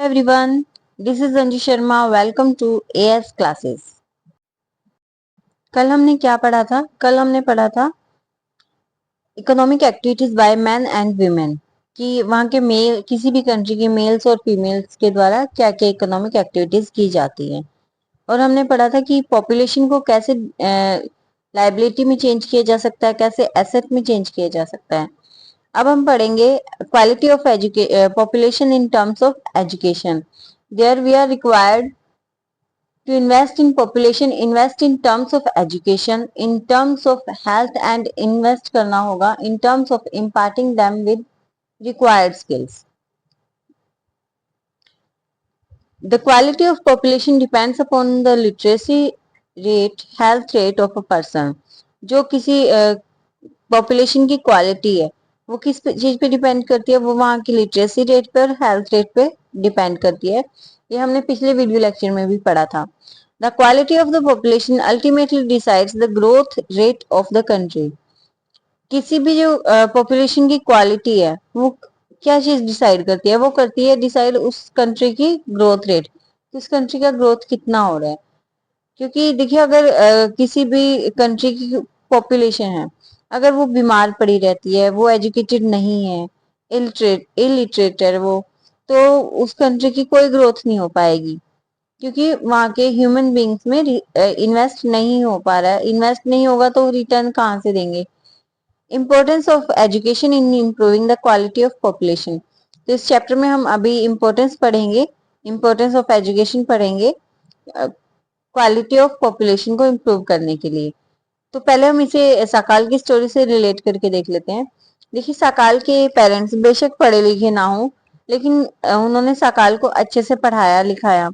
Everyone, this is Anju Sharma. Welcome to AS classes. कल हमने क्या पढ़ा था? कल हमने पढ़ा था economic activities by man and women, कि वहाँ के मेल, किसी भी कंट्री के मेल्स और फीमेल्स के द्वारा क्या क्या इकोनॉमिक एक्टिविटीज की जाती हैं। और हमने पढ़ा था कि पॉपुलेशन को कैसे लाइबिलिटी में चेंज किया जा सकता है, कैसे एसेट में चेंज किया जा सकता है। अब हम पढ़ेंगे quality of population in terms of education. There we are required to invest in population, invest in terms of education, in terms of health, and invest करना होगा in terms of imparting them with required skills. The quality of population depends upon the literacy rate, health rate of a person. जो किसी population की quality है वो किस चीज पे डिपेंड करती है? वो वहाँ की लिटरेसी रेट पे और हेल्थ रेट पे डिपेंड करती है। ये हमने पिछले वीडियो लेक्चर में भी पढ़ा था। The quality of the population ultimately decides the growth rate of the country. किसी भी जो पॉपुलेशन की क्वालिटी है वो क्या चीज डिसाइड करती है? वो करती है डिसाइड उस कंट्री की ग्रोथ रेट, उस कंट्री का ग्रोथ कितना हो रहा है। क्योंकि देखिए, अगर किसी भी कंट्री की पॉपुलेशन है, अगर वो बीमार पड़ी रहती है, वो एजुकेटेड नहीं है, इलिटरेट है वो, तो उस कंट्री की कोई ग्रोथ नहीं हो पाएगी। क्योंकि वहाँ के ह्यूमन बींग्स में इन्वेस्ट नहीं हो पा रहा है। इन्वेस्ट नहीं होगा तो रिटर्न कहाँ से देंगे? Importance of education in improving the quality of population. तो इस चैप्टर में हम अभी इम्पोर्टेंस पढ़ेंगे, इम्पोर्टेंस ऑफ एजुकेशन पढ़ेंगे क्वालिटी ऑफ पॉपुलेशन को इम्प्रूव करने के लिए। तो पहले हम इसे सकाल की स्टोरी से रिलेट करके देख लेते हैं। देखिए, सकाल के पेरेंट्स बेशक पढ़े लिखे ना हो, लेकिन उन्होंने सकाल को अच्छे से पढ़ाया लिखाया।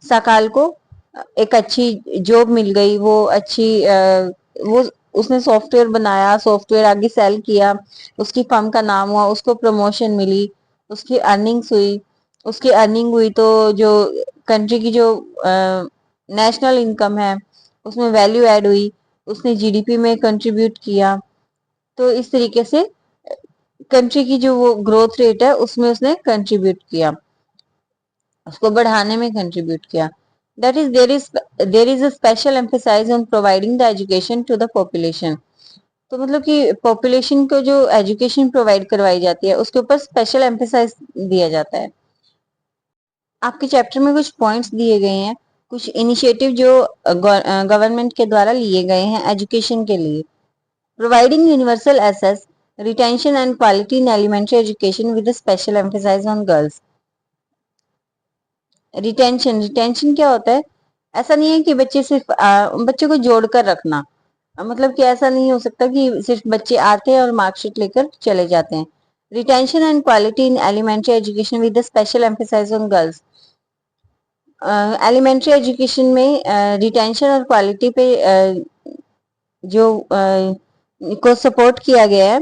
सकाल को एक अच्छी जॉब मिल गई, वो अच्छी वो उसने सॉफ्टवेयर बनाया, सॉफ्टवेयर आगे सेल किया, उसकी फर्म का नाम हुआ, उसको प्रमोशन मिली, उसकी अर्निंग्स हुई। उसकी अर्निंग हुई तो जो कंट्री की जो नेशनल इनकम है उसमें वैल्यू ऐड हुई, उसने जीडीपी में कंट्रीब्यूट किया। तो इस तरीके से कंट्री की जो वो ग्रोथ रेट है उसमें उसने कंट्रीब्यूट किया, उसको बढ़ाने में कंट्रीब्यूट किया। That is there is a special emphasise on providing the education to the population. तो मतलब कि पॉपुलेशन को जो एजुकेशन प्रोवाइड करवाई जाती है उसके ऊपर स्पेशल एम्फेसाइज दिया जाता है। आपके चैप्टर में कुछ पॉइंट्स दिए गए हैं, कुछ इनिशिएटिव जो गवर्नमेंट के द्वारा लिए गए हैं एजुकेशन के लिए। Providing universal access, retention and quality in elementary education with special emphasise on girls. Retention क्या होता है? ऐसा नहीं है कि बच्चे सिर्फ बच्चे को जोड़कर रखना। मतलब कि ऐसा नहीं हो सकता कि सिर्फ बच्चे आते हैं और मार्कशीट लेकर चले जाते हैं। Retention and quality in elementary education with special emphasise on girls. Elementary education में रिटेंशन और क्वालिटी पे जो को सपोर्ट किया गया है,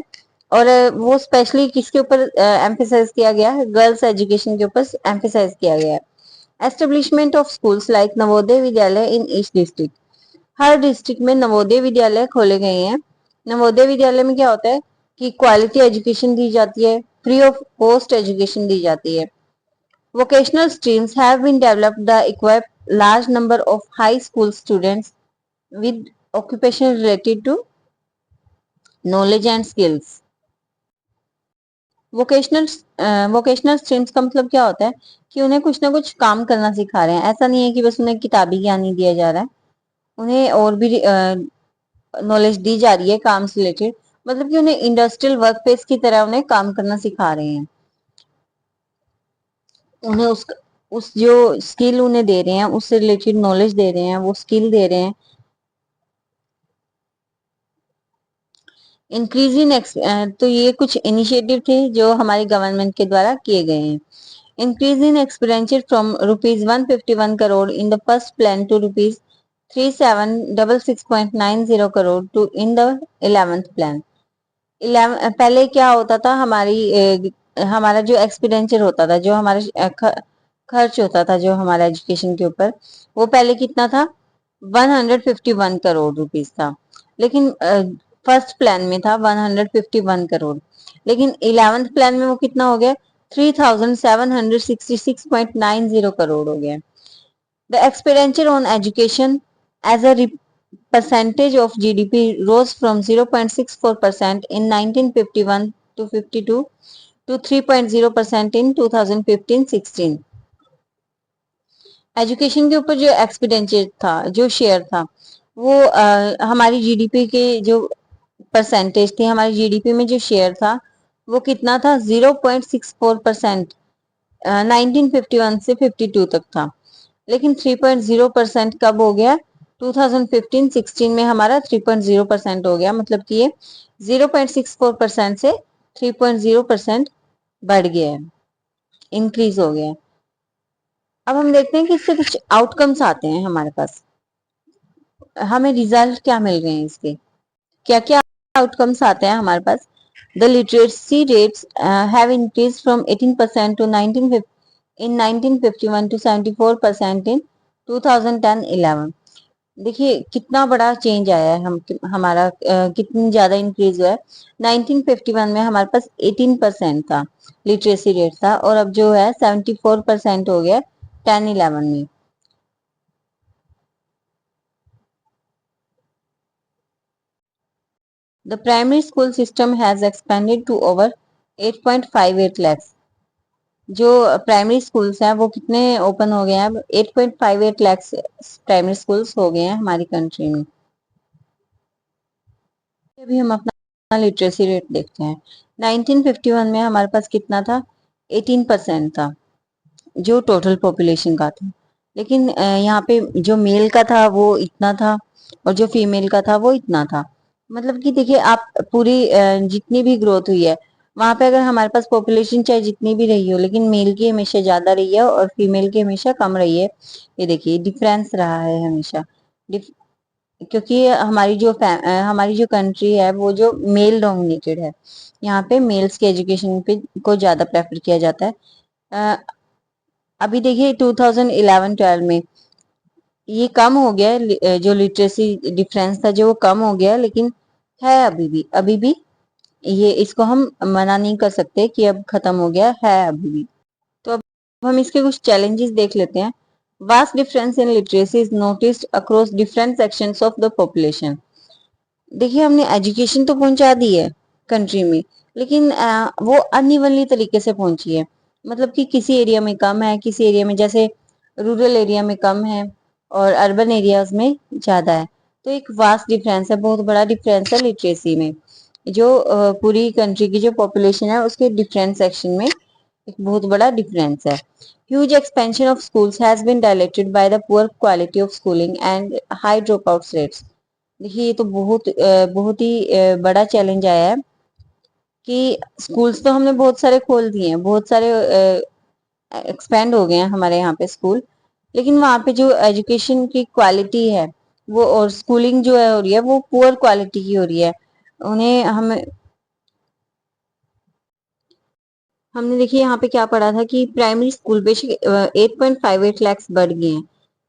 और वो स्पेशली किसके ऊपर एम्फेसाइज किया गया है? गर्ल्स एजुकेशन के ऊपर एम्फेसाइज किया गया है। Establishment of schools like Navodaya Vidyalaya in each district. हर डिस्ट्रिक्ट में नवोदय विद्यालय खोले गए हैं। नवोदय विद्यालय में क्या होता है कि क्वालिटी एजुकेशन दी जाती है, फ्री ऑफ कॉस्ट एजुकेशन दी जाती है। Vocational streams have been developed that equip large number of high school students with occupation related to knowledge and skills. Vocational streams का मतलब क्या होता है कि उन्हें कुछ ना कुछ काम करना सिखा रहे हैं। ऐसा नहीं है कि बस उन्हें किताबी ज्ञान ही दिया जा रहा है, उन्हें और भी नॉलेज दी जा रही है काम से रिलेटेड। मतलब कि उन्हें इंडस्ट्रियल वर्क प्लेस की तरह उन्हें काम करना सिखा रहे हैं। उन्हें उस जो स्किल उन्हें दे रहे हैं उससे रिलेटेड नॉलेज दे रहे हैं, वो स्किल दे रहे हैं। इंक्रीज इन तो ये कुछ इनिशिएटिव थे जो हमारी गवर्नमेंट के द्वारा किए गए हैं। Increase in expenditure from ₹151 crore in the first plan to ₹3766.90 crore to in the 11th plan. 11 पहले क्या होता था? हमारा जो एक्सपेंडिचर होता था, जो हमारा खर्च होता था जो हमारा एजुकेशन के ऊपर, वो पहले कितना था? 151 करोड़ रुपीस था। लेकिन फर्स्ट प्लान में था 151 करोड़, लेकिन 11th प्लान में वो कितना हो गया? 3,766.90 करोड़ हो गया। The expenditure on education as a percentage of GDP rose from 0.64% in 1951 to 52 to 3.0% in 2015-16। Education के ऊपर जो एक्सपेंडिचर था, जो शेयर था, वो हमारी जीडीपी के जो परसेंटेज थी, हमारी जीडीपी में जो शेयर था वो कितना था? 0.64%। 1951 से 52 तक था। लेकिन 3.0% कब हो गया? 2015-16 में हमारा 3.0% हो गया। मतलब कि ये 0.64% से 3.0% बढ़ गया है, इंक्रीज हो गया है। अब हम देखते हैं कि इससे कुछ आउटकम्स आते हैं हमारे पास, हमें रिजल्ट क्या मिल रहे हैं इसके, क्या क्या आउटकम्स आते हैं हमारे पास। The literacy rates have increase from 18% to 19 in 1951 to 74% in 2010-11। देखिए कितना बड़ा चेंज आया है, हमारा कितनी ज्यादा इंक्रीज हुआ है। 1951 में हमारे पास 18% था लिटरेसी रेट था, और अब जो है 74% हो गया 10-11 में। The primary school system has expanded to over 8.58 lakhs। जो प्राइमरी स्कूल्स हैं वो कितने ओपन हो गए हैं? अब 8.58 lakhs प्राइमरी स्कूल्स हो गए हैं हमारी कंट्री में। अभी हम अपना लिटरेसी रेट देखते हैं। 1951 में हमारे पास कितना था? 18% था जो टोटल पॉपुलेशन का था। लेकिन यहाँ पे जो मेल का था वो इतना था, और जो फीमेल का था वो इतना था। मतलब कि देखिए आप पूरी जितनी भी ग्रोथ हुई है वहां पे, अगर हमारे पास पॉपुलेशन चाहे जितनी भी रही हो, लेकिन मेल की हमेशा ज्यादा रही है और फीमेल की हमेशा कम रही है। ये देखिए डिफरेंस रहा है हमेशा। क्योंकि हमारी जो कंट्री है वो जो मेल डोमिनेटेड है, यहाँ पे मेल्स के एजुकेशन पे को ज्यादा प्रेफर किया जाता है। अ, अभी देखिए 2011-12 में ये कम हो गया है, जो लिटरेसी डिफरेंस था जो वो कम हो गया, लेकिन है अभी भी ये, इसको हम मना नहीं कर सकते कि अब खत्म हो गया है अभी भी। तो अब हम इसके कुछ चैलेंजेस देख लेते हैं। Vast difference in literacy is noticed across different sections of the population. देखिए हमने एजुकेशन तो पहुंचा दी है कंट्री में, लेकिन वो अनइवनली तरीके से पहुंची है। मतलब कि किसी एरिया में कम है, किसी एरिया में, जैसे रूरल एरिया में कम है और अर्बन एरियाज में ज्यादा है। तो एक वास्ट डिफरेंस है, बहुत बड़ा डिफरेंस है लिटरेसी में। जो पूरी कंट्री की जो पॉपुलेशन है उसके डिफरेंट सेक्शन में एक बहुत बड़ा डिफरेंस है। Huge expansion of schools has been diluted by the poor quality of schooling and high drop out rates. देखिए ये तो बहुत ही बड़ा चैलेंज आया है कि स्कूल्स तो हमने बहुत सारे खोल दिए हैं, बहुत सारे एक्सपेंड हो गए हैं हमारे यहाँ पे स्कूल, लेकिन वहाँ पे जो एजुकेशन की क्वालिटी है वो, और स्कूलिंग जो है हो रही है वो पुअर क्वालिटी की हो रही है। उन्हें हमने देखिए यहाँ पे क्या पढ़ा था कि प्राइमरी स्कूल बेशक 8.58 lakhs बढ़ गए हैं,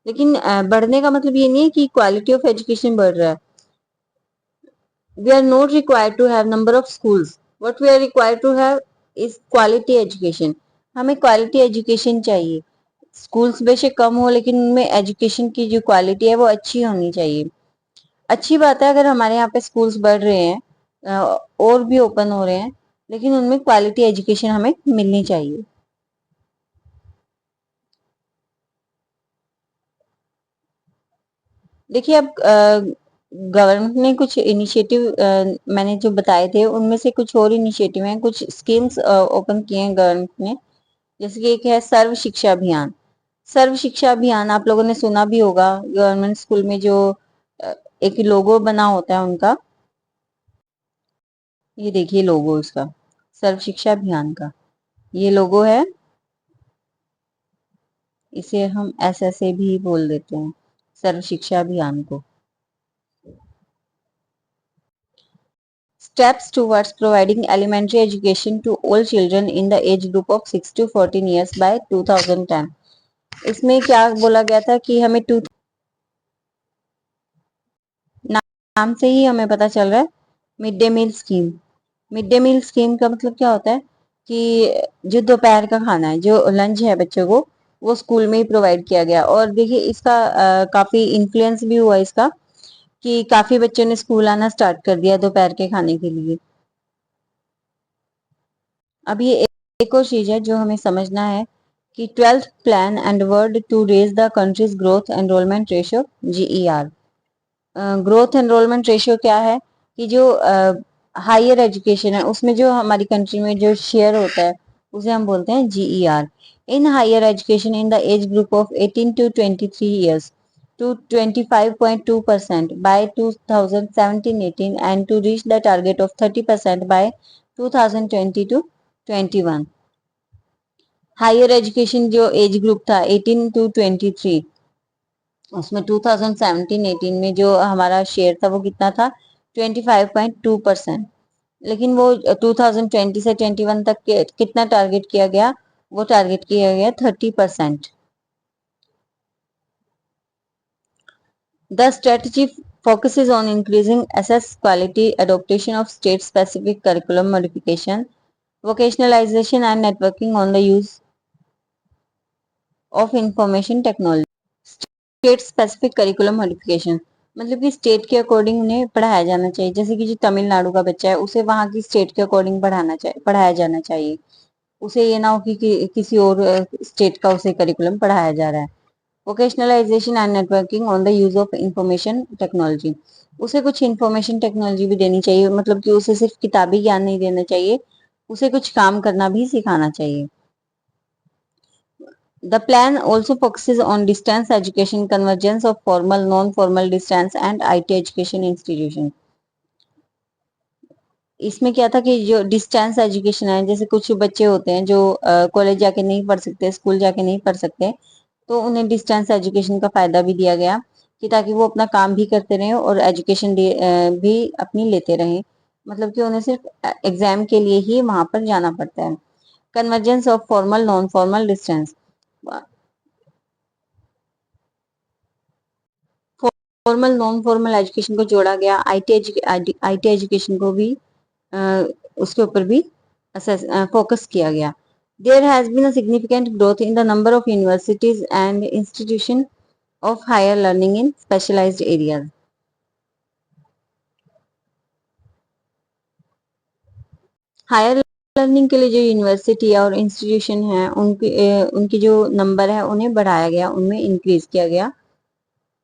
लेकिन बढ़ने का मतलब ये नहीं है कि क्वालिटी ऑफ एजुकेशन बढ़ रहा है। We are not required to have number of schools. What we are required to have is quality education. हमें क्वालिटी एजुकेशन चाहिए। स्कूल्स बेशक कम हो, लेकिन उनमें एजुकेशन की जो क्वालिटी है वो अच्छी होनी चाहिए। अच्छी बात है अगर हमारे यहाँ पे स्कूल्स बढ़ रहे हैं, और भी ओपन हो रहे हैं, लेकिन उनमें क्वालिटी एजुकेशन हमें मिलनी चाहिए। देखिए अब गवर्नमेंट ने कुछ इनिशिएटिव, मैंने जो बताए थे उनमें से कुछ और इनिशिएटिव हैं, कुछ स्कीम्स ओपन किए हैं गवर्नमेंट ने। जैसे कि एक है सर्व शिक्षा अभियान। सर्व शिक्षा अभियान आप लोगों ने सुना भी होगा। गवर्नमेंट स्कूल में जो अ, एक लोगो बना होता है उनका, ये देखिए लोगो उसका, सर्व शिक्षा अभियान का ये लोगो है। इसे हम ऐसे भी बोल देते हैं, सर्व शिक्षा अभियान को। Steps towards providing elementary education to all children in the age group of 6 to 14 years by 2010। इसमें क्या बोला गया था कि हमें नाम से ही हमें पता चल रहा है, mid day meal scheme. Mid day meal scheme का मतलब क्या होता है? कि जो दोपहर का खाना है, जो लंच है बच्चों को, वो स्कूल में ही प्रोवाइड किया गया। और देखिए इसका काफी इन्फ्लुएंस भी हुआ इसका, कि काफी बच्चों ने स्कूल आना स्टार्ट कर दिया दोपहर के खाने के लिए। अब ये एक और चीज है जो हमें समझना है कि 12th plan and word to raise the country's growth enrolment ratio, GER। Growth enrolment ratio क्या है कि जो हायर एजुकेशन है उसमें जो हमारी कंट्री में जो शेयर होता है उसे हम बोलते हैं GER। In higher education in the age group of 18 to 23 years to 25.2% by 2017-18 and to reach the target of 30% by 2020 to 21। Higher education जो एज ग्रुप था 18 to 23, उसमें 2017-18 में जो हमारा शेयर था वो कितना था, 25.2%। लेकिन वो 2020 से 21 तक कितना टारगेट किया गया, वो टारगेट किया गया 30%। The strategy focuses on increasing SS quality, adaptation of state specific curriculum modification, vocationalization and networking on the use of information technology। State specific curriculum modification मतलब कि स्टेट के अकॉर्डिंग उन्हें पढ़ाया जाना चाहिए। जैसे कि जो तमिलनाडु का बच्चा है उसे वहां की स्टेट के अकॉर्डिंग पढ़ाया जाना चाहिए। उसे ये ना हो कि किसी और स्टेट का उसे करिकुलम पढ़ाया जा रहा है। Vocationalisation and networking on the use of information technology, उसे कुछ इंफॉर्मेशन टेक्नोलॉजी भी देनी चाहिए। मतलब कि उसे सिर्फ किताबी ज्ञान नहीं देना चाहिए, उसे कुछ काम करना भी सिखाना चाहिए। The plan also focuses on distance education, convergence of formal, non-formal, distance and IT education institution। इसमें क्या था कि जो डिस्टेंस एजुकेशन है, जैसे कुछ बच्चे होते हैं जो कॉलेज जाके नहीं पढ़ सकते, स्कूल जाके नहीं पढ़ सकते, तो उन्हें डिस्टेंस एजुकेशन का फायदा भी दिया गया कि ताकि वो अपना काम भी करते रहें और एजुकेशन भी अपनी लेते रहें। मतलब कि उन्हें सिर्फ एग्जाम के लिए ही वहां पर जाना पड़ता है। Convergence of formal, non formal, distance, formal non formal education को जोड़ा गया। आईटी एजुकेशन को भी उसके ऊपर भी फोकस किया गया। There has been a significant growth in the number of universities and institution of higher learning in specialised areas. Higher learning के लिए जो यूनिवर्सिटी है और इंस्टीट्यूशन है उनकी जो नंबर है उन्हें बढ़ाया गया, उनमें इंक्रीज किया गया।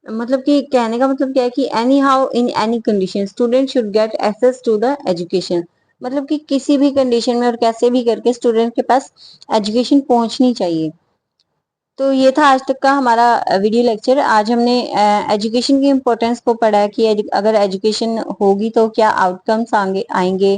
मतलब कि कहने का मतलब क्या है कि anyhow in any condition student should get access to the education. मतलब कि किसी भी कंडीशन में और कैसे भी करके स्टूडेंट के पास एजुकेशन पहुंचनी चाहिए। तो ये था आज तक का हमारा वीडियो लेक्चर। आज हमने एजुकेशन की इम्पोर्टेंस को पढ़ा है कि अगर एजुकेशन होगी तो क्या आउटकम्स आएंगे,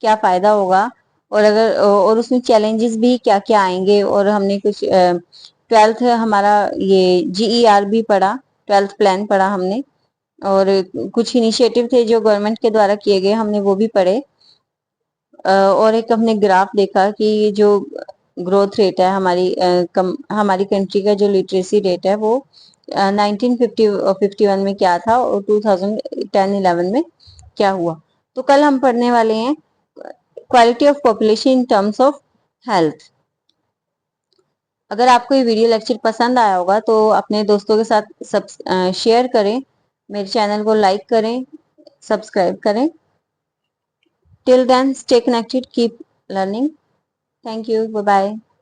क्या फायदा होगा, और उसमें चैलेंजेस भी क्या क्या आएंगे। और हमने कुछ 12th हमारा ये GER भी पढ़ा, 12th प्लान पढ़ा हमने, और कुछ इनिशिएटिव थे जो गवर्नमेंट के द्वारा किए गए हमने वो भी पढ़े। और एक हमने ग्राफ देखा कि जो ग्रोथ रेट है हमारी कंट्री का जो लिटरेसी रेट है वो 1951 में क्या था और 2010-11 में क्या हुआ। तो कल हम पढ़ने वाले हैं quality of population in terms of health. अगर आपको ये वीडियो लेक्चर पसंद आया होगा तो अपने दोस्तों के साथ सब शेयर करें, मेरे चैनल को लाइक करें, सब्सक्राइब करें। Till then, stay connected, keep learning. Thank you. Bye bye.